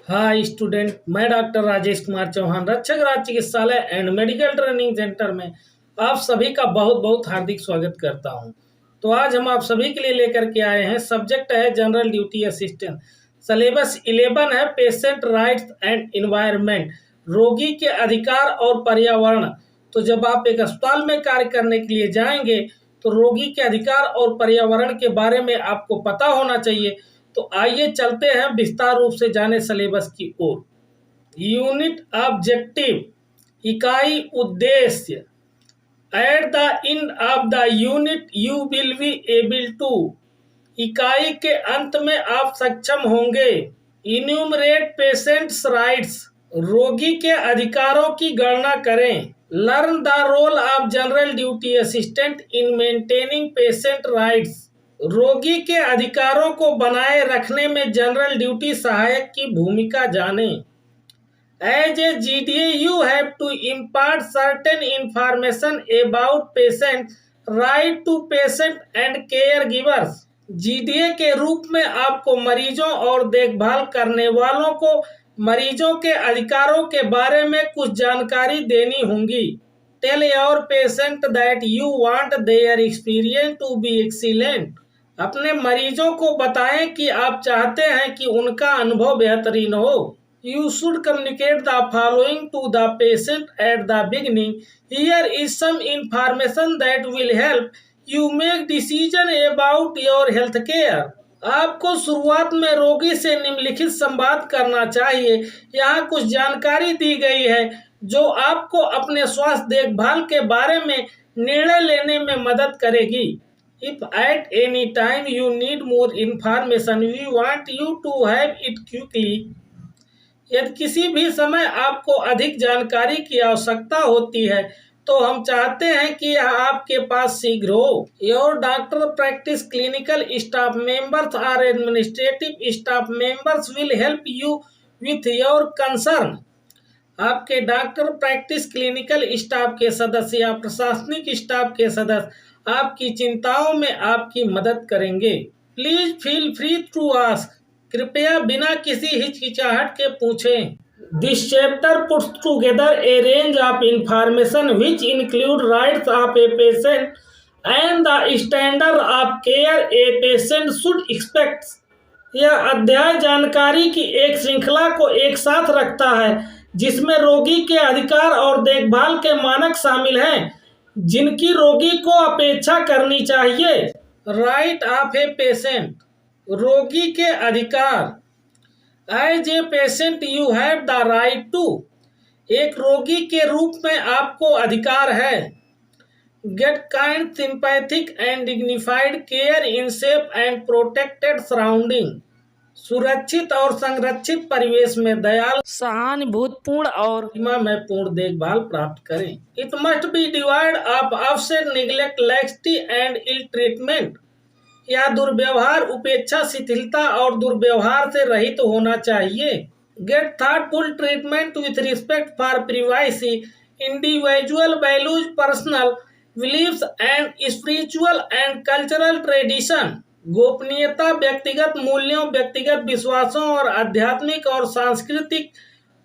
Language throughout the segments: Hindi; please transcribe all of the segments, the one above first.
हाय स्टूडेंट, मैं डॉक्टर राजेश कुमार चौहान, रक्षक राज चिकित्सालय एंड मेडिकल ट्रेनिंग सेंटर में आप सभी का बहुत बहुत हार्दिक स्वागत करता हूं। तो आज हम आप सभी के लिए लेकर के आए हैं, सब्जेक्ट है जनरल ड्यूटी असिस्टेंट। सिलेबस 11 है पेशेंट राइट्स एंड इन्वायरमेंट, रोगी के अधिकार और पर्यावरण। तो जब आप एक अस्पताल में कार्य करने के लिए जाएंगे तो रोगी के अधिकार और पर्यावरण के बारे में आपको पता होना चाहिए। तो आइए चलते हैं विस्तार रूप से जाने सिलेबस की ओर। यूनिट ऑब्जेक्टिव, इकाई उद्देश्य। At the end of the unit you will be able to, इकाई के अंत में आप सक्षम होंगे। इन्यूमरेट पेशेंट्स राइट्स, रोगी के अधिकारों की गणना करें। Learn the role of general duty assistant in maintaining patient rights, रोगी के अधिकारों को बनाए रखने में जनरल ड्यूटी सहायक की भूमिका जाने। As a GDA you have to impart certain information about patient right to patient and caregivers, GDA के रूप में आपको मरीजों और देखभाल करने वालों को मरीजों के अधिकारों के बारे में कुछ जानकारी देनी होगी। Tell your patient that you want their experience to be excellent, अपने मरीजों को बताएं कि आप चाहते हैं कि उनका अनुभव बेहतरीन हो। You should communicate the following to the patient at the beginning. Here is some information that will help you make decision about your health care. आपको शुरुआत में रोगी से निम्नलिखित संवाद करना चाहिए। यहाँ कुछ जानकारी दी गई है जो आपको अपने स्वास्थ्य देखभाल के बारे में निर्णय लेने में मदद करेगी। If at any time you need more information, we want you to have it quickly. यदि किसी भी समय आपको अधिक जानकारी की आवश्यकता होती है तो हम चाहते हैं कि यह आपके पास शीघ्र हो। Your doctor practice clinical staff members or administrative staff members will help you with your concern. आपके डॉक्टर प्रैक्टिस क्लिनिकल स्टाफ के सदस्य या प्रशासनिक स्टाफ के सदस्य आपकी चिंताओं में आपकी मदद करेंगे। Please feel free to ask, कृपया बिना किसी हिचकिचाहट के पूछें। This chapter puts together a range of information which include rights of a patient and the standard of care a patient should expect. यह अध्याय जानकारी की एक श्रृंखला को एक साथ रखता है जिसमें रोगी के अधिकार और देखभाल के मानक शामिल हैं जिनकी रोगी को अपेक्षा करनी चाहिए। राइट ऑफ ए पेशेंट, रोगी के अधिकार। As a patient you have the right to, एक रोगी के रूप में आपको अधिकार है। Get kind sympathetic and dignified care in safe and protected surrounding, सुरक्षित और संरक्षित परिवेश में दयालु, सहानुभूतिपूर्ण और में पूर्ण देखभाल प्राप्त करें। It must be divide of offset neglect laxity and ill treatment, या दुर्व्यवहार, उपेक्षा, शिथिलता और दुर्व्यवहार से रहित होना चाहिए। Get thoughtful treatment with respect for privacy, individual values, personal beliefs and spiritual and cultural tradition, गोपनीयता, व्यक्तिगत मूल्यों, व्यक्तिगत विश्वासों और आध्यात्मिक और सांस्कृतिक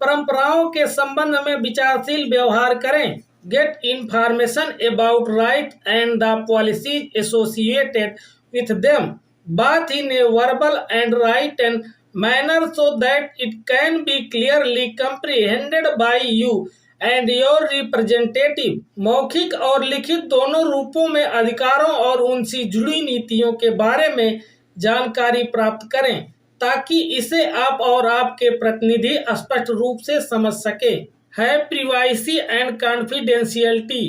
परंपराओं के संबंध में विचारशील व्यवहार करें। Get information about right and the policies associated with them, both in a verbal and written manner so that it can be clearly comprehended by you and your representative। मौखिक और लिखित दोनों रूपों में अधिकारों और उनसे जुड़ी नीतियों के बारे में जानकारी प्राप्त करें ताकि इसे आप और आपके प्रतिनिधि स्पष्ट रूप से समझ सके। है प्राइवेसी एंड कॉन्फिडेंशियलिटी,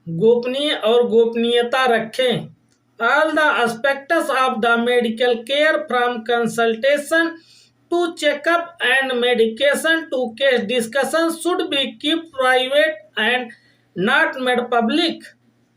गोपनीय और गोपनीयता रखें। All the aspects of the medical care from consultation to checkup and medication to case discussion should be kept private and not made public।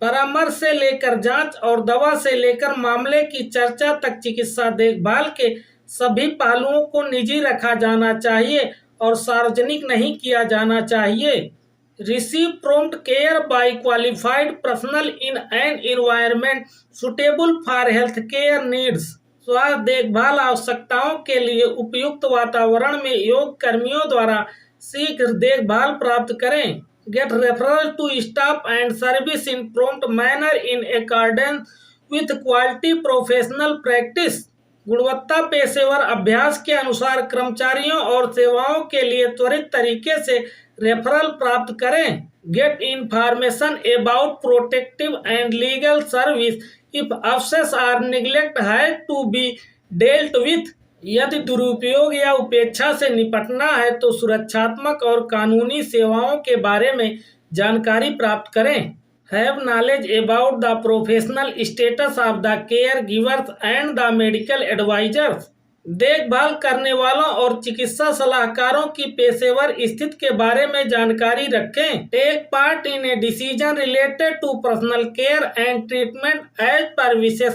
परामर्श से लेकर जांच और दवा से लेकर मामले की चर्चा तक चिकित्सा देखभाल के सभी पहलुओं को निजी रखा जाना चाहिए और सार्वजनिक नहीं किया जाना चाहिए। Receive prompt care by qualified personnel in an environment suitable for healthcare needs। स्वास्थ्य देखभाल आवश्यकताओं के लिए उपयुक्त वातावरण में योग कर्मियों द्वारा शीघ्र देखभाल प्राप्त करें। Get referral to staff and service in prompt manner in accordance with quality professional practice. गुणवत्ता पेशेवर अभ्यास के अनुसार कर्मचारियों और सेवाओं के लिए त्वरित तरीके से रेफरल प्राप्त करें। Get information about protective and legal service if abuses or neglect have to be dealt with. यदि दुरुपयोग या उपेक्षा से निपटना है तो सुरक्षात्मक और कानूनी सेवाओं के बारे में जानकारी प्राप्त करें। Have knowledge about the professional status of the caregivers and the medical advisers. देखभाल करने वालों और चिकित्सा सलाहकारों की पेशेवर स्थिति के बारे में जानकारी रखें। Take part in a decision related to personal care and treatment as पर विशेष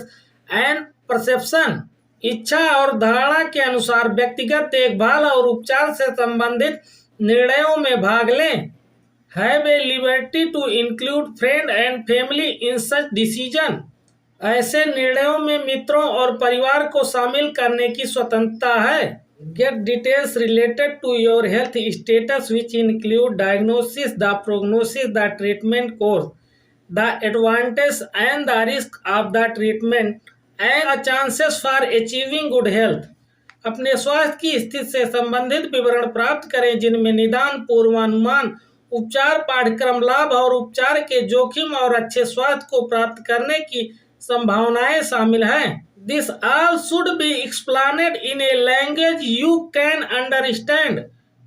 एंड परसेप्शन। इच्छा और धारणा के अनुसार व्यक्तिगत देखभाल और उपचार से संबंधित निर्णयों में भाग लें। Have a liberty to include friend and family in such decision. ऐसे निर्णयों में मित्रों और परिवार को शामिल करने की स्वतंत्रता है। Get details related to your health status which include diagnosis, the prognosis, the treatment course, the advantage and the risk of the treatment and the chances for achieving good health. अपने स्वास्थ्य की स्थिति से संबंधित विवरण प्राप्त करें जिनमें निदान, पूर्वानुमान, उपचार, पाठ्यक्रम लाभ और उपचार के जोखिम और अच्छे स्वास्थ्य को प्राप्त करने की संभावनाएं शामिल हैं। This all should be explained in a language you can understand.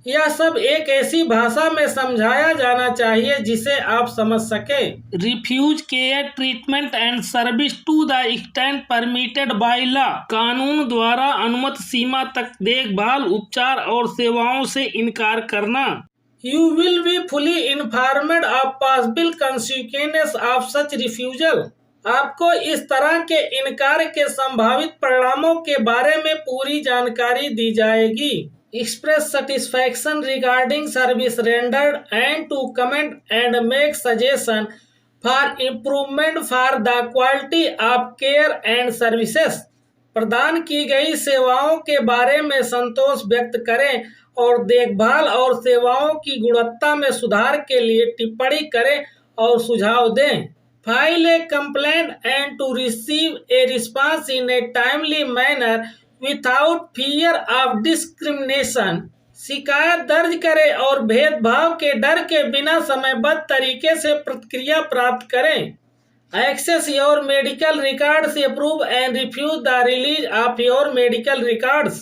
यह सब एक ऐसी भाषा में समझाया जाना चाहिए जिसे आप समझ सके। Refuse care treatment and service to the extent permitted by law. कानून द्वारा अनुमत सीमा तक देखभाल, उपचार और सेवाओं से इनकार करना। You will be fully informed of possible consequences of such refusal. आपको इस तरह के इनकार के संभावित परिणामों के बारे में पूरी जानकारी दी जाएगी। Express satisfaction regarding service rendered and to comment and make suggestion for improvement for the quality of care and services. प्रदान की गई सेवाओं के बारे में संतोष व्यक्त करें और देखभाल और सेवाओं की गुणवत्ता में सुधार के लिए टिप्पणी करें और सुझाव दें। File a complaint and to receive a response in a timely manner without fear of discrimination. शिकायत दर्ज करें और भेदभाव के डर के बिना समयबद्ध तरीके से प्रतिक्रिया प्राप्त करें। Access your medical records, approve and refuse the release of your medical records.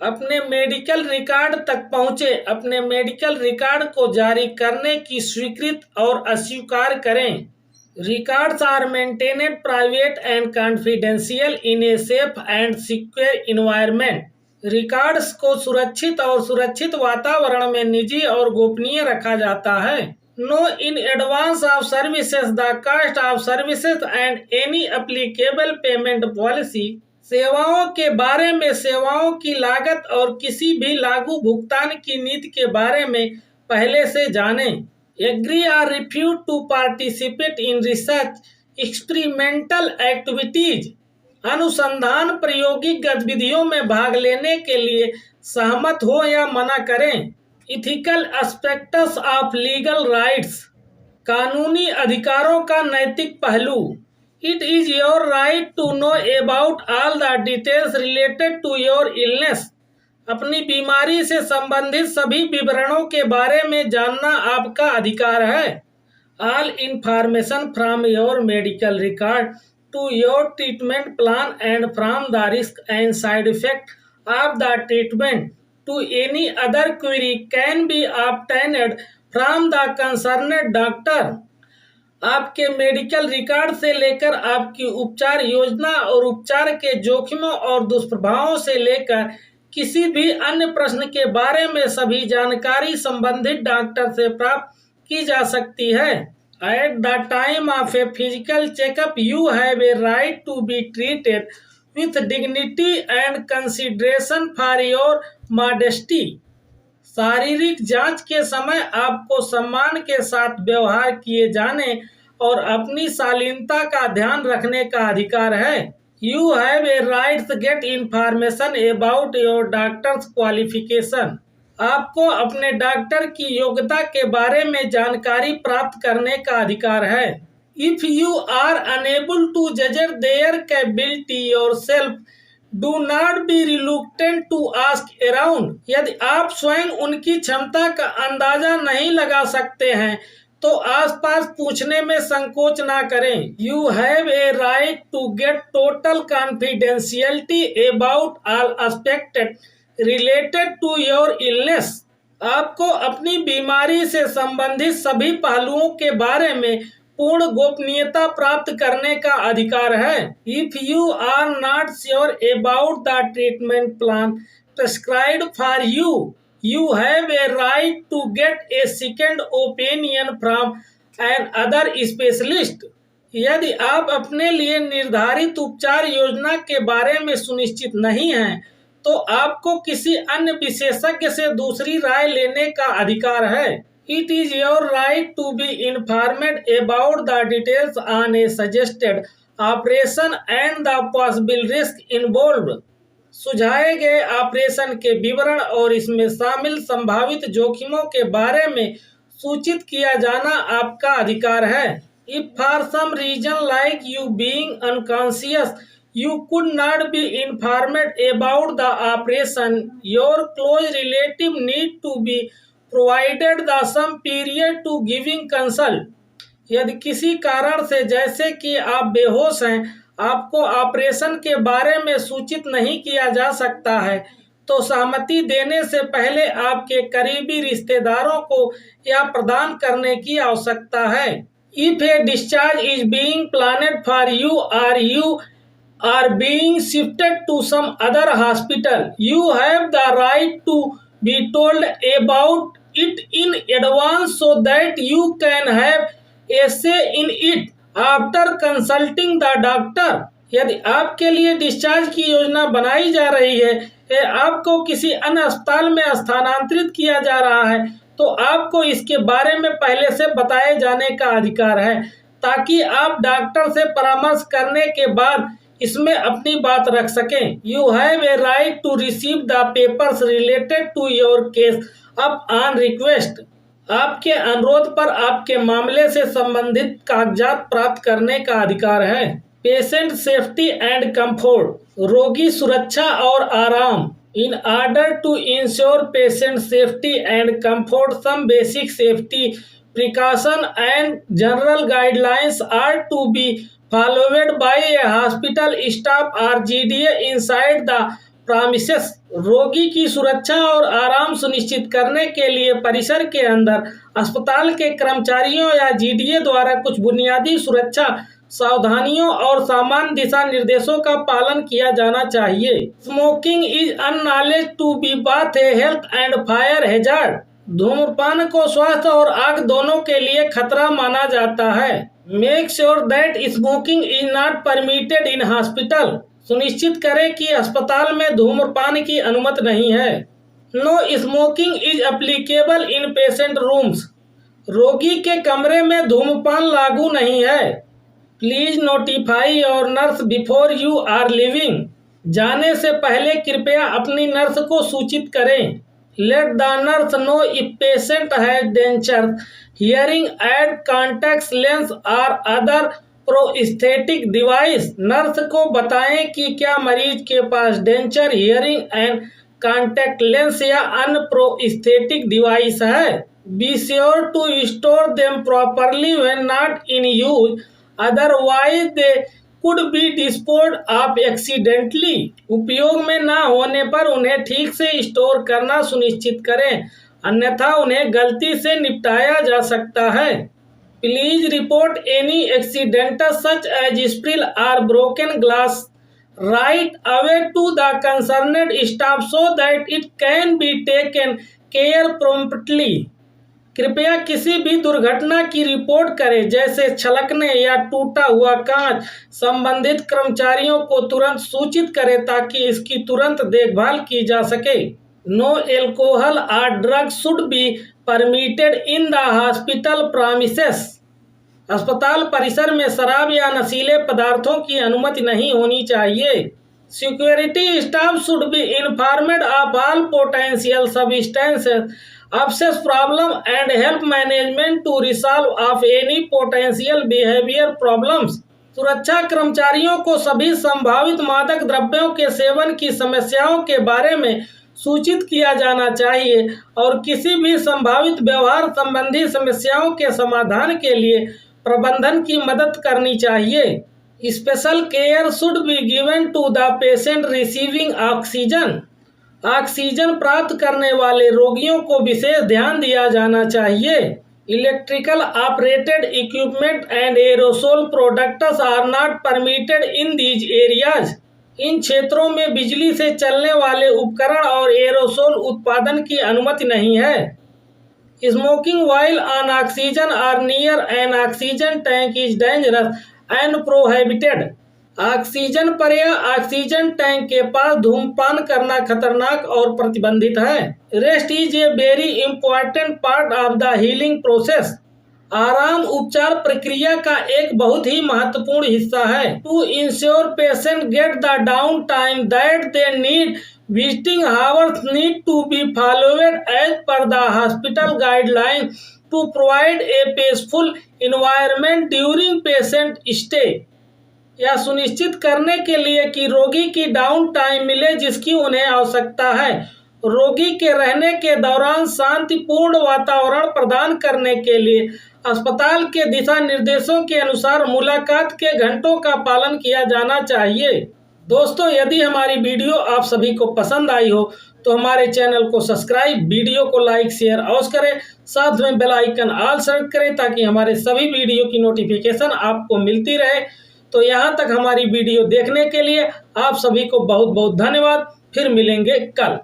अपने मेडिकल रिकॉर्ड तक पहुँचे, अपने मेडिकल रिकॉर्ड को जारी करने की स्वीकृत और अस्वीकार करें। Records are maintained private and confidential in a safe and secure environment. Records को सुरक्षित और सुरक्षित वातावरण में निजी और गोपनीय रखा जाता है। Know in advance of services the cost of services and any applicable payment policy. सेवाओं के बारे में सेवाओं की लागत और किसी भी लागू भुगतान की नीति के बारे में पहले से जानें। Agree or refuse to participate in research, experimental activities. अनुसंधान प्रायोगिक गतिविधियों में भाग लेने के लिए सहमत हो या मना करें। Ethical aspects of legal rights. कानूनी अधिकारों का नैतिक पहलू। It is your right to know about all the details related to your illness. अपनी बीमारी से संबंधित सभी विवरणों के बारे में जानना आपका अधिकार है। All information from your medical record to your treatment plan and from the risk and side effect of the treatment to any other query can be obtained from the concerned doctor. आपके मेडिकल रिकॉर्ड से लेकर आपकी उपचार योजना और उपचार के जोखिमों और दुष्प्रभावों से लेकर किसी भी अन्य प्रश्न के बारे में सभी जानकारी संबंधित डॉक्टर से प्राप्त की जा सकती है। At the time of a physical checkup, you have a right to be treated with dignity and consideration for your modesty. शारीरिक जांच के समय आपको सम्मान के साथ व्यवहार किए जाने और अपनी शालीनता का ध्यान रखने का अधिकार है। You have a right to get information about your doctor's qualification. आपको अपने डॉक्टर की योग्यता के बारे में जानकारी प्राप्त करने का अधिकार है। If you are unable to judge their capability yourself, do not be reluctant to ask around. यदि आप स्वयं उनकी क्षमता का अंदाजा नहीं लगा सकते हैं तो आसपास पूछने में संकोच ना करें। You have a right to get total confidentiality about all aspects related to your illness. आपको अपनी बीमारी से संबंधित सभी पहलुओं के बारे में पूर्ण गोपनीयता प्राप्त करने का अधिकार है। If you are not sure about the treatment plan prescribed for you, you have a right to get a second opinion from an other specialist. यदि आप अपने लिए निर्धारित उपचार योजना के बारे में सुनिश्चित नहीं हैं, तो आपको किसी अन्य विशेषज्ञ से दूसरी राय लेने का अधिकार है। It is your right to be informed about the details on a suggested operation and the possible risk involved. सुझाए गए ऑपरेशन के विवरण और इसमें शामिल संभावित जोखिमों के बारे में सूचित किया जाना आपका अधिकार है। If for some reason like you being unconscious, you could not be informed about the operation, your close relative need to be provided the some period to giving consult. यदि किसी कारण से जैसे कि आप बेहोश हैं, आपको ऑपरेशन के बारे में सूचित नहीं किया जा सकता है, तो सहमति देने से पहले आपके करीबी रिश्तेदारों को यह प्रदान करने की आवश्यकता है। If a discharge is being planned for you or you are being shifted to some other hospital, you have the right to be told about it in advance so that you can have a say in it after consulting the doctor. यदि आपके लिए डिस्चार्ज की योजना बनाई जा रही है या आपको किसी अन्य अस्पताल में स्थानांतरित किया जा रहा है, तो आपको इसके बारे में पहले से बताए जाने का अधिकार है, ताकि आप डॉक्टर से परामर्श करने के बाद इसमें अपनी बात रख सकें। You have a right to receive the papers related to your case upon request. आपके अनुरोध पर आपके मामले से संबंधित कागजात प्राप्त करने का अधिकार है। पेशेंट सेफ्टी एंड कंफर्ट, रोगी सुरक्षा और आराम। In order to ensure patient safety and comfort, some basic safety precautions and general guidelines are to be followed by a hospital staff or GDA inside the premises. रोगी की सुरक्षा और आराम सुनिश्चित करने के लिए परिसर के अंदर अस्पताल के कर्मचारियों या GDA द्वारा कुछ बुनियादी सुरक्षा सावधानियों और सामान्य दिशा निर्देशों का पालन किया जाना चाहिए। Smoking is acknowledged to be both a health and fire hazard. धूम्रपान को स्वास्थ्य और आग दोनों के लिए खतरा माना जाता है। Make sure that smoking is not permitted in hospital. सुनिश्चित करें कि अस्पताल में धूम्रपान की अनुमति नहीं है। No smoking is applicable in patient rooms. रोगी के कमरे में धूम्रपान लागू नहीं है। Please notify your nurse before you are leaving. जाने से पहले कृपया अपनी नर्स को सूचित करें। Let the nurse know if patient has denture, hearing aid, contact lens और अदर प्रोस्थेटिक डिवाइस। नर्स को बताएं कि क्या मरीज के पास denture, hearing and contact lens या अन्य प्रोस्थेटिक डिवाइस है। B sure to store them properly when not in use, otherwise they could be disposed of accidentally. उपयोग में ना होने पर उन्हें ठीक से स्टोर करना सुनिश्चित करें, अन्यथा उन्हें गलती से निपटाया जा सकता है। Please report any accident such as spill और broken glass right away to the concerned staff so that it can be taken care promptly. कृपया किसी भी दुर्घटना की रिपोर्ट करें, जैसे छलकने या टूटा हुआ कांच। संबंधित कर्मचारियों को तुरंत सूचित करें ताकि इसकी तुरंत देखभाल की जा सके। नो एल्कोहल और drug should be permitted in the hospital premises. अस्पताल परिसर में शराब या नशीले पदार्थों की अनुमति नहीं होनी चाहिए। Security staff should be informed of all potential substances abuse problem and help management to resolve of any potential behaviour problems. सुरक्षा कर्मचारियों को सभी संभावित मादक द्रव्यों के सेवन की समस्याओं के बारे में सूचित किया जाना चाहिए और किसी भी संभावित व्यवहार संबंधी समस्याओं के समाधान के लिए प्रबंधन की मदद करनी चाहिए। Special care should be given to the patient receiving oxygen. Oxygen प्राप्त करने वाले रोगियों को विशेष ध्यान दिया जाना चाहिए। Electrical operated equipment and aerosol products are not permitted in these areas. इन क्षेत्रों में बिजली से चलने वाले उपकरण और एरोसोल उत्पादन की अनुमति नहीं है। Smoking while on oxygen or near an oxygen tank is dangerous and prohibited। Oxygen पर या ऑक्सीजन टैंक के पास धूम्रपान करना खतरनाक और प्रतिबंधित है। Rest is a very important part of the healing process. आराम उपचार प्रक्रिया का एक बहुत ही महत्वपूर्ण हिस्सा है। To ensure patient get the down time that they need, visiting hours need to be followed as per the hospital guidelines to provide a peaceful environment during patient stay। यह सुनिश्चित करने के लिए कि रोगी की डाउन टाइम मिले जिसकी उन्हें आवश्यकता है। रोगी के रहने के दौरान शांतिपूर्ण वातावरण प्रदान करने के लिए अस्पताल के दिशा निर्देशों के अनुसार मुलाकात के घंटों का पालन किया जाना चाहिए। दोस्तों, यदि हमारी वीडियो आप सभी को पसंद आई हो तो हमारे चैनल को सब्सक्राइब, वीडियो को लाइक शेयर अवश्य करें, साथ में बेल आइकन ऑल सेलेक्ट करें ताकि हमारे सभी वीडियो की नोटिफिकेशन आपको मिलती रहे। तो यहाँ तक हमारी वीडियो देखने के लिए आप सभी को बहुत बहुत धन्यवाद। फिर मिलेंगे कल।